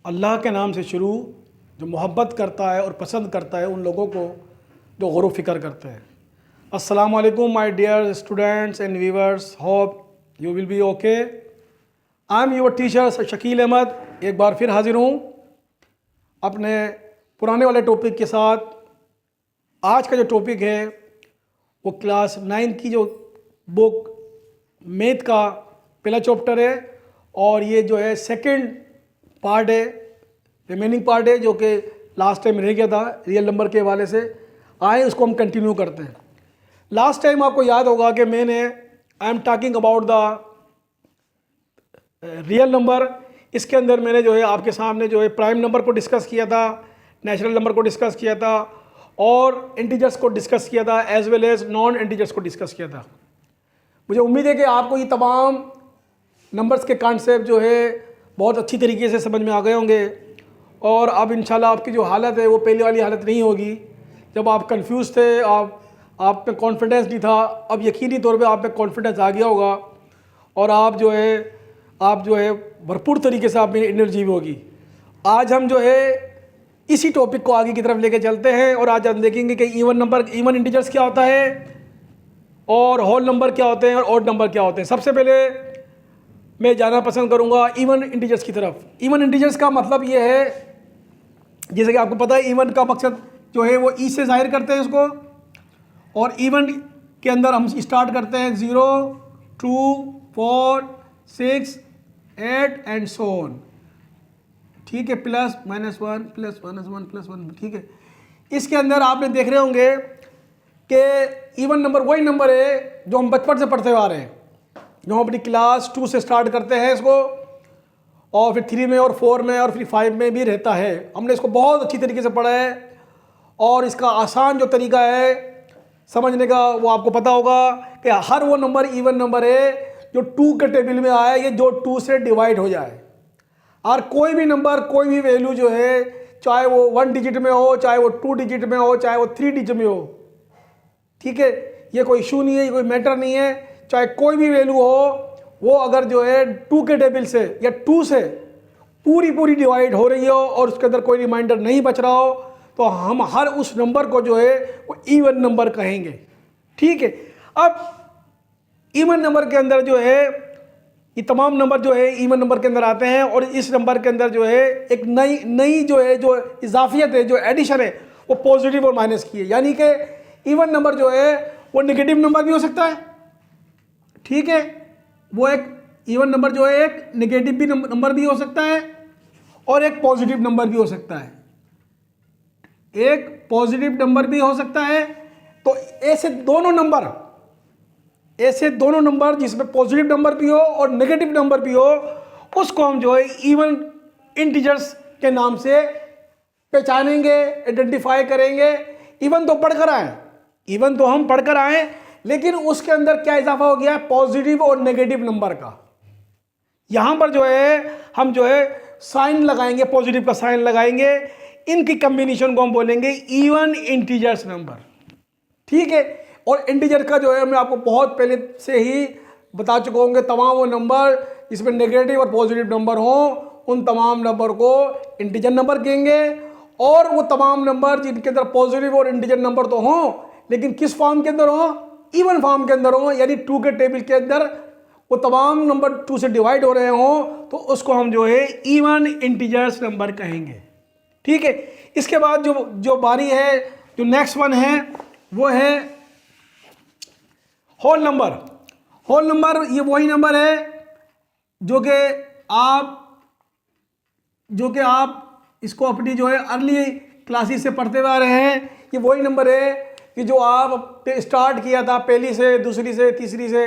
अल्लाह के नाम से शुरू, जो मोहब्बत करता है और पसंद करता है उन लोगों को जो गौर व फिक्र करते हैं। अस्सलामु अलैकुम my dear students and viewers, hope you will be okay. I am your teacher Shakeel Ahmed, एक बार फिर हाजिर हूँ अपने पुराने वाले टॉपिक के साथ। आज का जो टॉपिक है वो क्लास 9 की जो बुक मैथ का पहला चैप्टर है और ये जो है सेकंड पार्ट है, रिमेनिंग पार्ट है, जो कि लास्ट टाइम रह गया था रियल नंबर के हवाले से। आए उसको हम कंटिन्यू करते हैं। लास्ट टाइम आपको याद होगा कि मैंने I am talking about the real number. इसके अंदर मैंने जो है आपके सामने जो है प्राइम नंबर को डिस्कस किया था, नेचुरल नंबर को डिस्कस किया था और इंटीजर्स को डिस्कस किया था, as well as non integers को डिस्कस किया था। मुझे उम्मीद है कि आपको ये तमाम नंबर्स के कॉन्सेप्ट जो है बहुत अच्छी तरीके से समझ में आ गए होंगे और अब इंशाल्लाह आपकी जो हालत है वो पहले वाली हालत नहीं होगी। जब आप कंफ्यूज थे, आप में कॉन्फिडेंस नहीं था, अब यकीनी तौर पे आप में कॉन्फिडेंस आ गया होगा और आप जो है भरपूर तरीके से आप में एनर्जी भी होगी। आज हम जो है इसी टॉपिक को आगे की तरफ लेके चलते हैं और आज हम देखेंगे कि इवन इंटीजर्स क्या होता है और होल नंबर क्या होते हैं और ऑड नंबर क्या होते हैं। सबसे पहले मैं जाना पसंद करूंगा इवन इंटीजर्स की तरफ। इवन इंटीजर्स का मतलब ये है, जैसे कि आपको पता है इवन का मकसद जो है वो ई से जाहिर करते हैं इसको, और इवन के अंदर हम स्टार्ट करते हैं 0, 2, 4, 6, 8 एंड सो ऑन। ठीक है, plus minus 1 plus minus 1 plus 1। ठीक है, इसके अंदर आपने देख रहे होंगे कि इवन नंबर वही नंबर है जो हम बचपन से पढ़ते हुए आ रहे हैं, जो हम अपनी क्लास 2 से स्टार्ट करते हैं इसको और फिर 3 में और 4 में और फिर 5 में भी रहता है। हमने इसको बहुत अच्छी तरीके से पढ़ा है और इसका आसान जो तरीका है समझने का वो आपको पता होगा कि हर वो नंबर इवन नंबर है जो 2 के टेबल में आए, ये जो 2 से डिवाइड हो जाए। और कोई भी नंबर, कोई भी वैल्यू जो है, चाहे वो 1 डिजिट में हो, चाहे वो 2 डिजिट में हो, चाहे वो 3 डिजिट में हो, ठीक है, ये कोई इशू नहीं है, ये कोई मैटर नहीं है। चाहे कोई भी वैल्यू हो, वो अगर जो है 2 के टेबल से या 2 से पूरी डिवाइड हो रही हो और उसके अंदर कोई रिमाइंडर नहीं बच रहा हो, तो हम हर उस नंबर को जो है वो इवन नंबर कहेंगे। ठीक है, अब इवन नंबर के अंदर जो है ये तमाम नंबर जो है इवन नंबर के अंदर आते हैं और इस नंबर के अंदर जो है एक नई जो है जो इजाफियत है, जो एडिशन है, वो पॉजिटिव और माइनस की है। यानी कि इवन नंबर जो है वो नेगेटिव नंबर भी हो सकता है। ठीक है, वो एक इवन नंबर जो है एक नेगेटिव भी नंबर भी हो सकता है और एक पॉजिटिव नंबर भी हो सकता है। एक पॉजिटिव नंबर भी हो सकता है। तो ऐसे दोनों नंबर जिसमें पॉजिटिव नंबर भी हो और नेगेटिव नंबर भी हो, उसको हम जो है इवन इंटीजर्स के नाम से पहचानेंगे, आइडेंटिफाई करेंगे। इवन तो हम पढ़कर आए, लेकिन उसके अंदर क्या इजाफा हो गया है, पॉजिटिव और नेगेटिव नंबर का। यहां पर जो है हम जो है साइन लगाएंगे, पॉजिटिव का साइन लगाएंगे, इनकी कॉम्बिनेशन को हम बोलेंगे इवन इंटीजर्स नंबर। ठीक है, और इंटीजर का जो है मैं आपको बहुत पहले से ही बता चुका हूँ कि तमाम वो नंबर जिसमें नेगेटिव और पॉजिटिव नंबर हो, उन तमाम नंबर को इंटीजर नंबर कहेंगे। और वो तमाम नंबर जिनके अंदर पॉजिटिव और इंटीजर नंबर तो हों, लेकिन किस फॉर्म के अंदर हो, इवन फॉर्म के अंदर हो, यानी 2 के टेबल के अंदर वो तमाम नंबर 2 से डिवाइड हो रहे हो, तो उसको हम जो है इवन इंटीजर्स नंबर कहेंगे। ठीक है, इसके बाद जो बारी है, जो नेक्स्ट वन है, वो है होल नंबर। होल नंबर ये वही नंबर है जो कि आप इसको अपनी जो है अर्ली क्लासेस से पढ़ते हुए आ रहे हैं। ये वही नंबर है कि जो आप स्टार्ट किया था पहली से, दूसरी से, तीसरी से,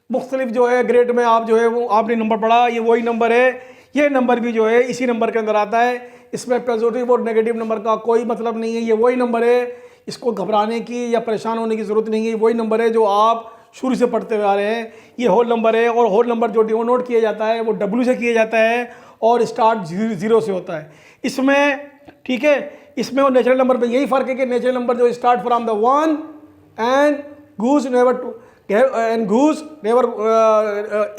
मुख्तलिफ जो है ग्रेड में आप जो है वो आपने नंबर पढ़ा। ये वही नंबर है। ये नंबर भी जो है इसी नंबर के अंदर आता है। इसमें पॉजिटिव और नेगेटिव नंबर का कोई मतलब नहीं है। ये वही नंबर है, इसको घबराने की या परेशान होने की ज़रूरत नहीं है। वही नंबर है जो आप शुरू से पढ़ते हुए आ रहे हैं। ये होल नंबर है और होल नंबर जो डिनोट किया जाता है वो W से किया जाता है और स्टार्ट 0 से होता है इसमें। ठीक है, इसमें और नेचुरल नंबर में यही फ़र्क है कि नेचुरल नंबर जो start from the 1 and goes and घूस नेवर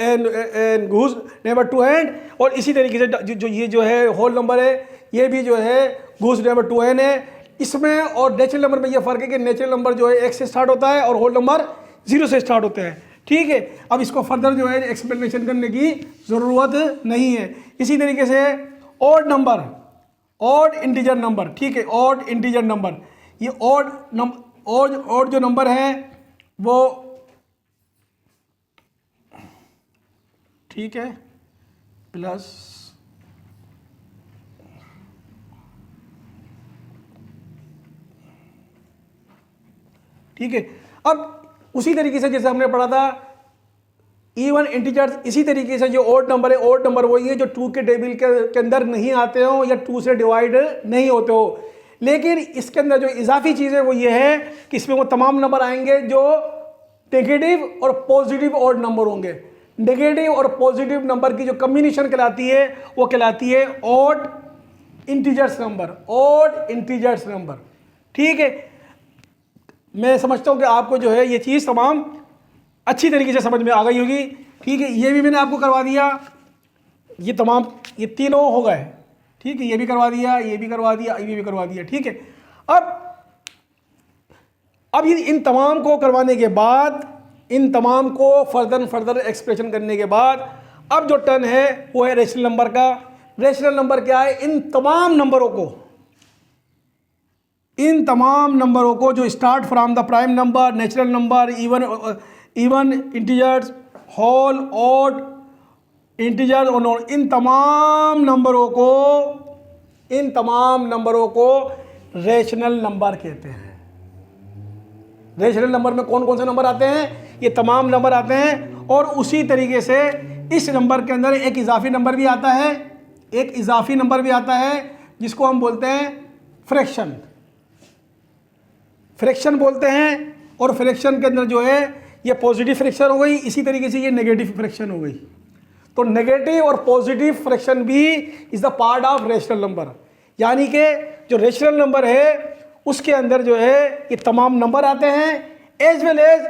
एंड घूस नेवर टू हैंड, और इसी तरीके से जो ये जो है होल नंबर है, ये भी जो है घूस नेवर टू हैंड है। इसमें और नेचुरल नंबर में ये फ़र्क है कि नेचुरल नंबर जो है 1 से स्टार्ट होता है और होल नंबर 0 से स्टार्ट होते हैं। ठीक है, अब इसको फर्दर जो है एक्सप्लेनेशन करने की ज़रूरत नहीं है। इसी तरीके से odd number, odd integer number, ठीक है, ऑड इंटीजर नंबर, ये ऑड नंबर, ऑड जो नंबर है वो, ठीक है, प्लस ठीक है। अब उसी तरीके से जैसे हमने पढ़ा था इवन इंटीजर्स, इसी तरीके से जो ऑड नंबर है, ऑड नंबर वही है जो 2 के टेबल के अंदर नहीं आते हो या 2 से डिवाइड नहीं होते हो। लेकिन इसके अंदर जो इजाफी चीज़ है वो ये है कि इसमें वो तमाम नंबर आएंगे जो नेगेटिव और पॉजिटिव ऑड नंबर होंगे। नेगेटिव और पॉजिटिव नंबर की जो कम्बिनेशन कहलाती है वो कहलाती है odd integers number, odd integers number. ठीक है, मैं समझता हूँ कि आपको जो है ये चीज़ तमाम अच्छी तरीके से समझ में आ गई होगी। ठीक है, ये भी मैंने आपको करवा दिया, ये तमाम ये तीनों हो गए। ठीक है, ये भी करवा दिया, ये भी करवा दिया, ये भी करवा दिया। ठीक है, अब इन तमाम को करवाने के बाद, इन तमाम को फर्दर एक्सप्रेशन करने के बाद, अब जो टर्न है वो है रेशनल नंबर का। रेशनल नंबर क्या है? इन तमाम नंबरों को जो start from the prime number, natural number, even integers, whole, odd, integer और नॉन, इन तमाम नंबरों को रेशनल नंबर कहते हैं। रेशनल नंबर में कौन कौन से नंबर आते हैं? ये तमाम नंबर आते हैं। और उसी तरीके से इस नंबर के अंदर एक इजाफी नंबर भी आता है, एक इजाफी नंबर भी आता है जिसको हम बोलते हैं फ्रैक्शन, फ्रैक्शन बोलते हैं। और फ्रैक्शन के अंदर जो है ये पॉजिटिव फ्रैक्शन हो गई, इसी तरीके से ये नेगेटिव फ्रैक्शन हो गई। तो नेगेटिव और पॉजिटिव फ्रैक्शन भी is the part of rational number. यानी कि जो रेशनल नंबर है उसके अंदर जो है ये तमाम नंबर आते हैं, एज वेल एज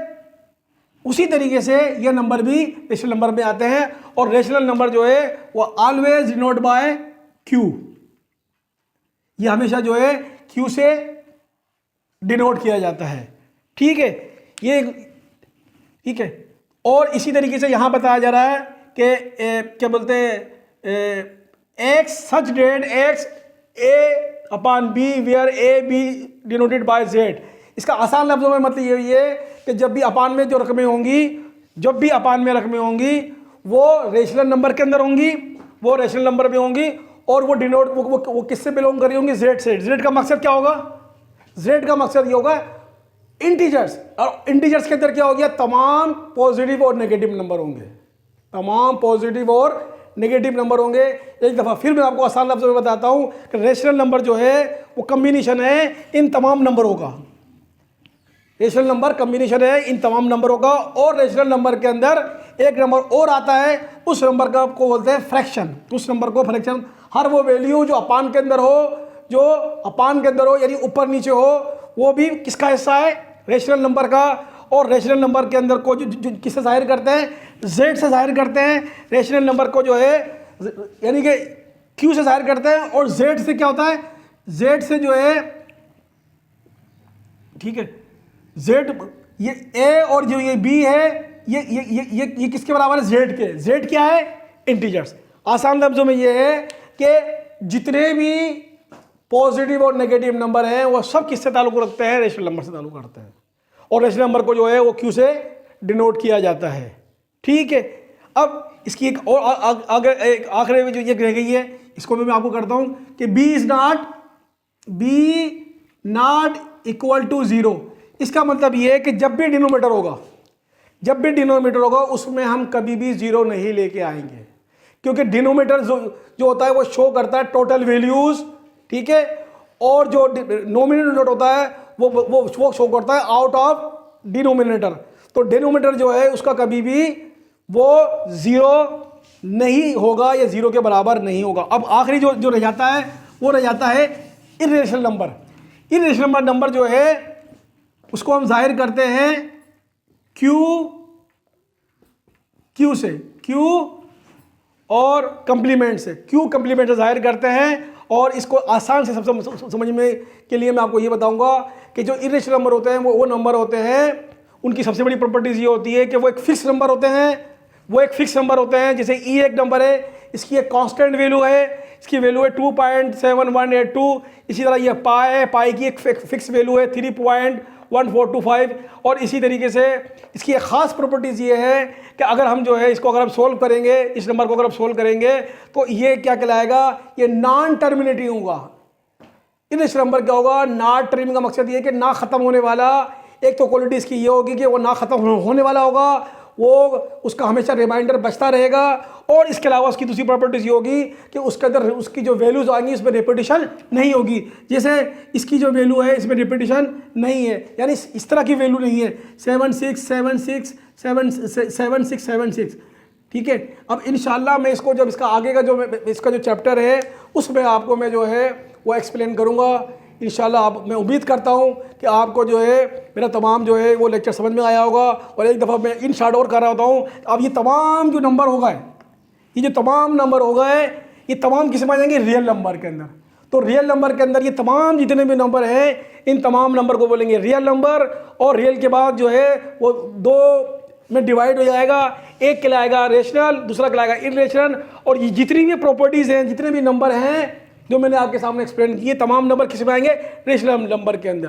उसी तरीके से ये नंबर भी रेशनल नंबर में आते हैं। और रेशनल नंबर जो है वो ऑलवेज डिनोट बाय क्यू, ये हमेशा जो है क्यू से डिनोट किया जाता है। ठीक है, ये ठीक है। और इसी तरीके से यहां बताया जा रहा है कि क्या बोलते हैं, x such that x a upon b where a b denoted by z. इसका आसान लफ्जों में मतलब ये है कि जब भी अपान में जो रकमें होंगी, जब भी अपान में रकमें होंगी वो रेशनल नंबर के अंदर होंगी, वो रेशनल नंबर में होंगी और वो डिनोट वो किससे बिलोंग कर रही होंगी? जेड से। जेड का मकसद क्या होगा? जेड का मकसद ये होगा इंटीजर्स, और इंटीजर्स के अंदर क्या हो गया? तमाम पॉजिटिव और नेगेटिव नंबर होंगे, तमाम पॉजिटिव और नेगेटिव नंबर होंगे। एक दफ़ा फिर मैं आपको आसान लफ्ज़ों में बताता हूँ कि रेशनल नंबर जो है वो कम्बिनेशन है इन तमाम नंबरों का। रेशनल नंबर कम्बिनेशन है इन तमाम नंबरों का। और रेशनल नंबर के अंदर एक नंबर और आता है, उस नंबर का आपको बोलते हैं फ्रैक्शन। उस नंबर को फ्रैक्शन, हर वो वैल्यू जो अपान के अंदर हो, जो अपान के अंदर हो यानी ऊपर नीचे हो, वो भी किसका हिस्सा है? रेशनल नंबर का। और रेशनल नंबर के अंदर को जो किससे जाहिर करते हैं? जेड से जाहिर करते हैं। रेशनल नंबर को जो है यानी कि क्यू से जाहिर करते हैं। और जेड से क्या होता है? जेड से जो है, ठीक है, जेड ये ए और जो ये बी है ये किसके बराबर है? जेड के। जेड क्या है? इंटीजर्स। आसान लफ्जों में ये है कि जितने भी पॉजिटिव और नेगेटिव नंबर हैं वो सब किससे ताल्लुक़ रखते हैं? रेशनल नंबर से ताल्लुक़ रखते हैं। और रेशनल नंबर को जो है वो क्यू से डिनोट किया जाता है। ठीक है, अब इसकी एक और एक आखिरी में जो ये रह गई है, इसको मैं आपको करता हूं कि b नॉट इक्वल टू 0। इसका मतलब ये है कि जब भी डिनोमिनेटर होगा उसमें हम कभी भी 0 नहीं लेके आएंगे, क्योंकि डिनोमिनेटर जो होता है वो शो करता है टोटल वैल्यूज। ठीक है, और जो नोमिनेटर होता है वो शो करता है आउट ऑफ डिनोमिनेटर। तो डिनोमिनेटर जो है उसका कभी भी वो 0 नहीं होगा या 0 के बराबर नहीं होगा। अब आखिरी जो रह जाता है वो रह जाता है इर्रेशनल नंबर। इर्रेशनल नंबर जो है उसको हम जाहिर करते हैं Q क्यू से, क्यू और कंप्लीमेंट से, क्यू कंप्लीमेंट से जाहिर करते हैं। और इसको आसान से सबसे समझने के लिए मैं आपको ये बताऊंगा कि जो इरेशनल नंबर होते हैं वो नंबर होते हैं, उनकी सबसे बड़ी प्रॉपर्टीज ये होती है कि वो एक फिक्स नंबर होते हैं। वो एक फिक्स नंबर होते हैं, जैसे ई एक नंबर है, इसकी एक कांस्टेंट वैल्यू है, इसकी वैल्यू है 2.7182। इसी तरह ये पाई है, पाई की एक फिक्स वैल्यू है 3.1425। और इसी तरीके से इसकी एक ख़ास प्रॉपर्टीज़ ये है कि अगर हम जो है इसको अगर हम सोल्व करेंगे, इस नंबर को अगर हम सोल्व करेंगे तो ये क्या कहलाएगा, ये नॉन टर्मिनेटिंग होगा। इरेशनल नंबर क्या होगा, नॉट टर्मिनेटिंग का मकसद ये है कि ना ख़त्म होने वाला। एक तो क्वालिटी इसकी ये होगी कि वो ना ख़त्म होने वाला होगा, वो उसका हमेशा रिमाइंडर बचता रहेगा। और इसके अलावा उसकी दूसरी प्रॉपर्टीज़ ये होगी कि उसके अंदर उसकी जो वैल्यूज़ आएंगी उसमें रिपीटिशन नहीं होगी। जैसे इसकी जो वैल्यू है इसमें रिपीटिशन नहीं है, यानी इस तरह की वैल्यू नहीं है 76767676, ठीक है। अब इंशाल्लाह मैं इसको जब इसका आगे का जो इसका जो चैप्टर है उसमें आपको मैं जो है वो एक्सप्लेन करूँगा इंशाल्लाह। आप मैं उम्मीद करता हूँ कि आपको जो है मेरा तमाम जो है वो लेक्चर समझ में आया होगा। और एक दफ़ा मैं इन शॉर्ट और कर रहा होता हूँ, अब ये तमाम जो नंबर हो गए, ये जो तमाम नंबर हो गए, ये तमाम किस में आ जाएंगे, रियल नंबर के अंदर। तो रियल नंबर के अंदर ये तमाम जितने भी नंबर हैं, इन तमाम नंबर को बोलेंगे रियल नंबर। और रियल के बाद जो है वो दो में डिवाइड हो जाएगा, एक कहलाएगा रेशनल, दूसरा कहलाएगा इरेशनल। और ये जितनी भी प्रॉपर्टीज़ हैं, जितने भी नंबर हैं जो मैंने आपके सामने एक्सप्लेन किए, तमाम नंबर किस में आएंगे, रेशनल नंबर के अंदर।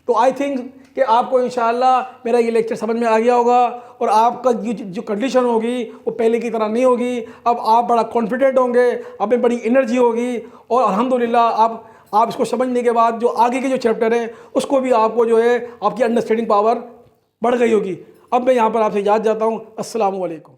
तो आई थिंक कि आपको इंशाल्लाह मेरा ये लेक्चर समझ में आ गया होगा। और आपका जो कंडीशन होगी वो पहले की तरह नहीं होगी। अब आप बड़ा कॉन्फिडेंट होंगे, आप में बड़ी एनर्जी होगी। और अल्हम्दुलिल्लाह आप इसको समझने के बाद जो आगे के जो चैप्टर हैं उसको भी आपको जो है आपकी अंडरस्टैंडिंग पावर बढ़ गई होगी। अब मैं यहाँ पर आपसे इजाज़त चाहता हूँ। अस्सलामु अलैकुम।